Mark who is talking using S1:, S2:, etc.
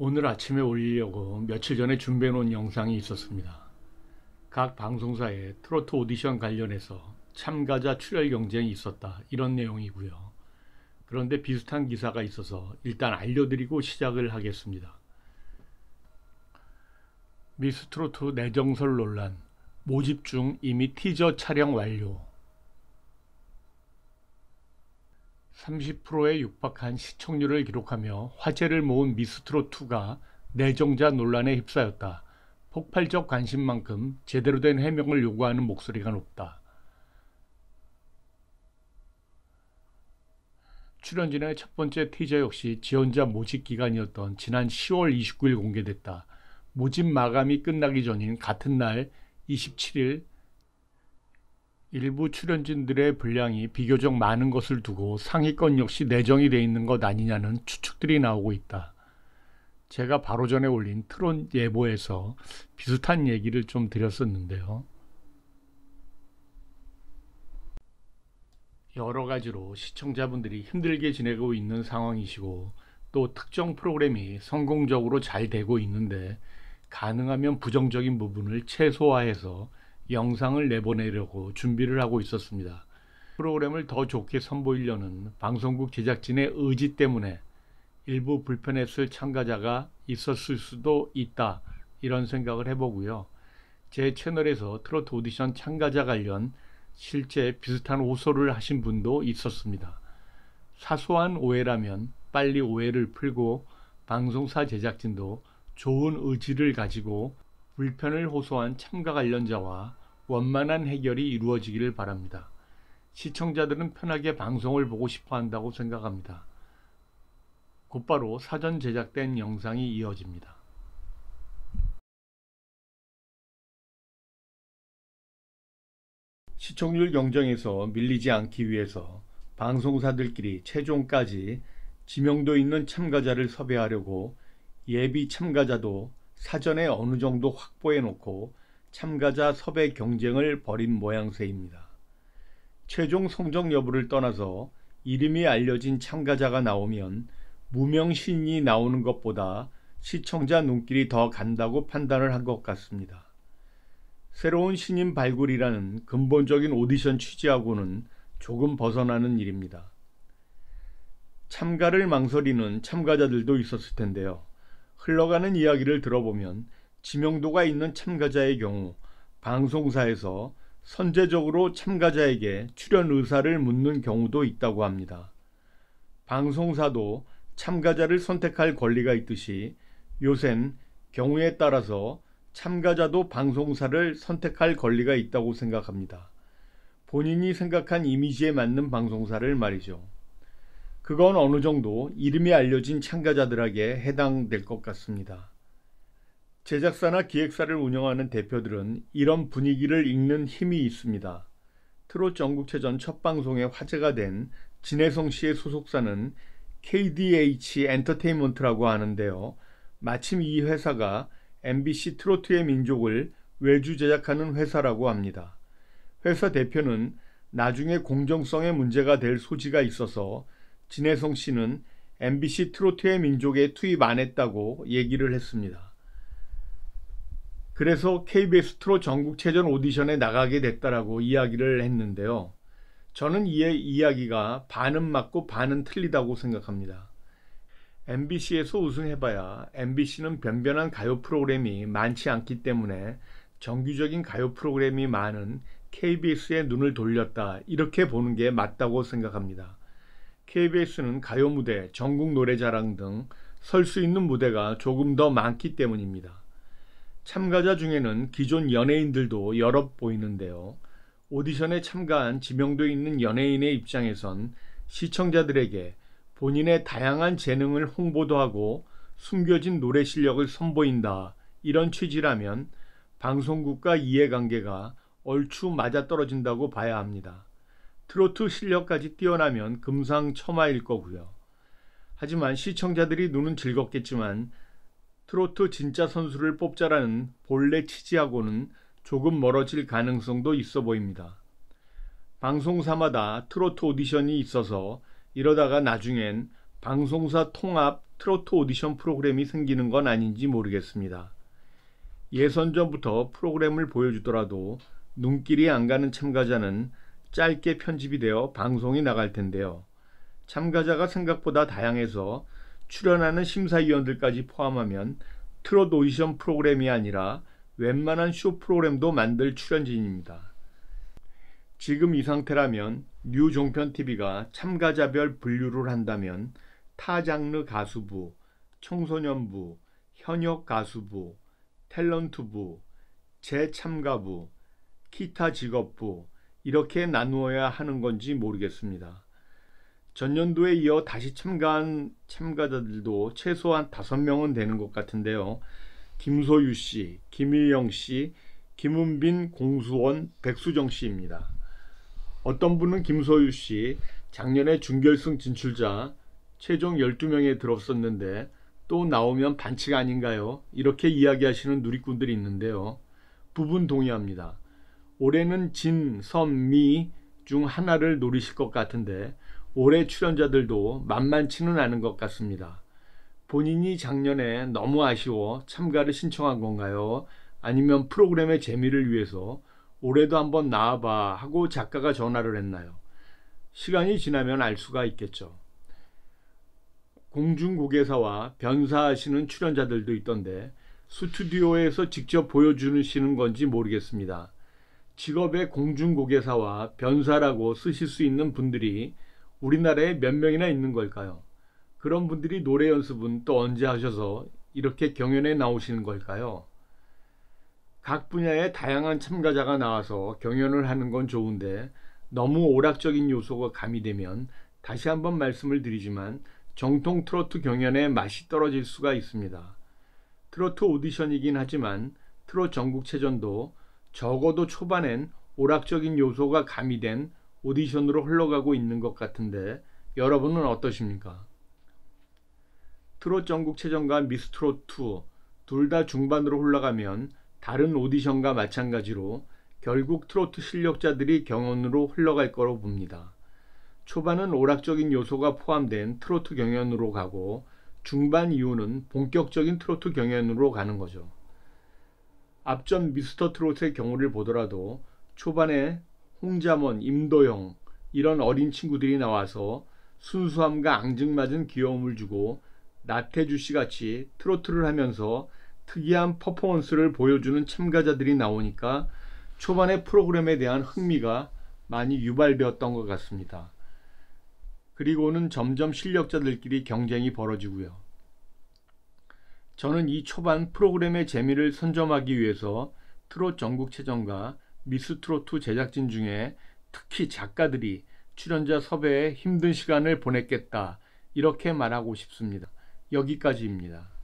S1: 오늘 아침에 올리려고 며칠 전에 준비해 놓은 영상이 있었습니다. 각 방송사의 트로트 오디션 관련해서 참가자 출혈 경쟁이 있었다, 이런 내용이고요. 그런데 비슷한 기사가 있어서 일단 알려드리고 시작을 하겠습니다. 미스트로트 내정설 논란, 모집 중 이미 티저 촬영 완료. 30%에 육박한 시청률을 기록하며 화제를 모은 미스트롯2가 내정자 논란에 휩싸였다. 폭발적 관심만큼 제대로 된 해명을 요구하는 목소리가 높다. 출연진의 첫 번째 티저 역시 지원자 모집 기간이었던 지난 10월 29일 공개됐다. 모집 마감이 끝나기 전인 같은 날 27일 일부 출연진들의 분량이 비교적 많은 것을 두고 상위권 역시 내정이 돼 있는 것 아니냐는 추측들이 나오고 있다. 제가 바로 전에 올린 트롯 예보에서 비슷한 얘기를 좀 드렸었는데요. 여러 가지로 시청자분들이 힘들게 지내고 있는 상황이시고 또 특정 프로그램이 성공적으로 잘 되고 있는데 가능하면 부정적인 부분을 최소화해서 영상을 내보내려고 준비를 하고 있었습니다. 프로그램을 더 좋게 선보이려는 방송국 제작진의 의지 때문에 일부 불편했을 참가자가 있었을 수도 있다, 이런 생각을 해보고요. 제 채널에서 트로트 오디션 참가자 관련 실제 비슷한 호소를 하신 분도 있었습니다. 사소한 오해라면 빨리 오해를 풀고 방송사 제작진도 좋은 의지를 가지고 불편을 호소한 참가 관련자와 원만한 해결이 이루어지기를 바랍니다. 시청자들은 편하게 방송을 보고 싶어 한다고 생각합니다. 곧바로 사전 제작된 영상이 이어집니다. 시청률 경쟁에서 밀리지 않기 위해서 방송사들끼리 최종까지 지명도 있는 참가자를 섭외하려고 예비 참가자도 사전에 어느 정도 확보해 놓고 참가자 섭외 경쟁을 벌인 모양새입니다. 최종 성적 여부를 떠나서 이름이 알려진 참가자가 나오면 무명 신인이 나오는 것보다 시청자 눈길이 더 간다고 판단을 한 것 같습니다. 새로운 신인 발굴이라는 근본적인 오디션 취지하고는 조금 벗어나는 일입니다. 참가를 망설이는 참가자들도 있었을 텐데요. 흘러가는 이야기를 들어보면 지명도가 있는 참가자의 경우 방송사에서 선제적으로 참가자에게 출연 의사를 묻는 경우도 있다고 합니다. 방송사도 참가자를 선택할 권리가 있듯이 요샌 경우에 따라서 참가자도 방송사를 선택할 권리가 있다고 생각합니다. 본인이 생각한 이미지에 맞는 방송사를 말이죠. 그건 어느 정도 이름이 알려진 참가자들에게 해당될 것 같습니다. 제작사나 기획사를 운영하는 대표들은 이런 분위기를 읽는 힘이 있습니다. 트롯 전국체전 첫 방송에 화제가 된 진혜성 씨의 소속사는 KDH 엔터테인먼트라고 하는데요. 마침 이 회사가 MBC 트로트의 민족을 외주 제작하는 회사라고 합니다. 회사 대표는 나중에 공정성에 문제가 될 소지가 있어서 진혜성 씨는 MBC 트로트의 민족에 투입 안 했다고 얘기를 했습니다. 그래서 KBS 트롯 전국체전 오디션에 나가게 됐다라고 이야기를 했는데요. 저는 이 이야기가 반은 맞고 반은 틀리다고 생각합니다. MBC에서 우승해봐야 MBC는 변변한 가요 프로그램이 많지 않기 때문에 정규적인 가요 프로그램이 많은 KBS에 눈을 돌렸다, 이렇게 보는 게 맞다고 생각합니다. KBS는 가요 무대, 전국 노래자랑 등 설 수 있는 무대가 조금 더 많기 때문입니다. 참가자 중에는 기존 연예인들도 여럿 보이는데요. 오디션에 참가한 지명도 있는 연예인의 입장에선 시청자들에게 본인의 다양한 재능을 홍보도 하고 숨겨진 노래 실력을 선보인다, 이런 취지라면 방송국과 이해관계가 얼추 맞아떨어진다고 봐야 합니다. 트로트 실력까지 뛰어나면 금상첨화일 거고요. 하지만 시청자들이 눈은 즐겁겠지만 트로트 진짜 선수를 뽑자라는 본래 취지하고는 조금 멀어질 가능성도 있어 보입니다. 방송사마다 트로트 오디션이 있어서 이러다가 나중엔 방송사 통합 트로트 오디션 프로그램이 생기는 건 아닌지 모르겠습니다. 예선전부터 프로그램을 보여주더라도 눈길이 안 가는 참가자는 짧게 편집이 되어 방송이 나갈 텐데요. 참가자가 생각보다 다양해서 출연하는 심사위원들까지 포함하면 트롯 오디션 프로그램이 아니라 웬만한 쇼 프로그램도 만들 출연진입니다. 지금 이 상태라면 뉴종편TV가 참가자별 분류를 한다면 타 장르 가수부, 청소년부, 현역 가수부, 탤런트부, 재참가부, 기타 직업부 이렇게 나누어야 하는 건지 모르겠습니다. 전년도에 이어 다시 참가한 참가자들도 최소한 5명은 되는 것 같은데요. 김소유 씨, 김일영 씨, 김은빈, 공수원, 백수정 씨입니다. 어떤 분은 김소유 씨, 작년에 준결승 진출자 최종 12명에 들었었는데 또 나오면 반칙 아닌가요? 이렇게 이야기하시는 누리꾼들이 있는데요. 부분 동의합니다. 올해는 진, 선, 미 중 하나를 노리실 것 같은데 올해 출연자들도 만만치는 않은 것 같습니다. 본인이 작년에 너무 아쉬워 참가를 신청한 건가요? 아니면 프로그램의 재미를 위해서 올해도 한번 나와봐 하고 작가가 전화를 했나요? 시간이 지나면 알 수가 있겠죠. 공중고개사와 변사하시는 출연자들도 있던데 스튜디오에서 직접 보여주시는 건지 모르겠습니다. 직업에 공중고개사와 변사라고 쓰실 수 있는 분들이 우리나라에 몇 명이나 있는 걸까요? 그런 분들이 노래 연습은 또 언제 하셔서 이렇게 경연에 나오시는 걸까요? 각 분야의 다양한 참가자가 나와서 경연을 하는 건 좋은데 너무 오락적인 요소가 가미되면 다시 한번 말씀을 드리지만 정통 트로트 경연의 맛이 떨어질 수가 있습니다. 트로트 오디션이긴 하지만 트롯 전국체전도 적어도 초반엔 오락적인 요소가 가미된 오디션으로 흘러가고 있는 것 같은데 여러분은 어떠십니까? 트롯 전국체전과 미스트롯2 둘 다 중반으로 흘러가면 다른 오디션과 마찬가지로 결국 트로트 실력자들이 경연으로 흘러갈 거로 봅니다. 초반은 오락적인 요소가 포함된 트로트 경연으로 가고 중반 이후는 본격적인 트로트 경연으로 가는 거죠. 앞전 미스터 트롯의 경우를 보더라도 초반에 홍자먼, 임도영 이런 어린 친구들이 나와서 순수함과 앙증맞은 귀여움을 주고 나태주 씨 같이 트로트를 하면서 특이한 퍼포먼스를 보여주는 참가자들이 나오니까 초반에 프로그램에 대한 흥미가 많이 유발되었던 것 같습니다. 그리고는 점점 실력자들끼리 경쟁이 벌어지고요. 저는 이 초반 프로그램의 재미를 선점하기 위해서 트롯 전국체전과 미스트롯2 제작진 중에 특히 작가들이 출연자 섭외에 힘든 시간을 보냈겠다 이렇게 말하고 싶습니다. 여기까지입니다.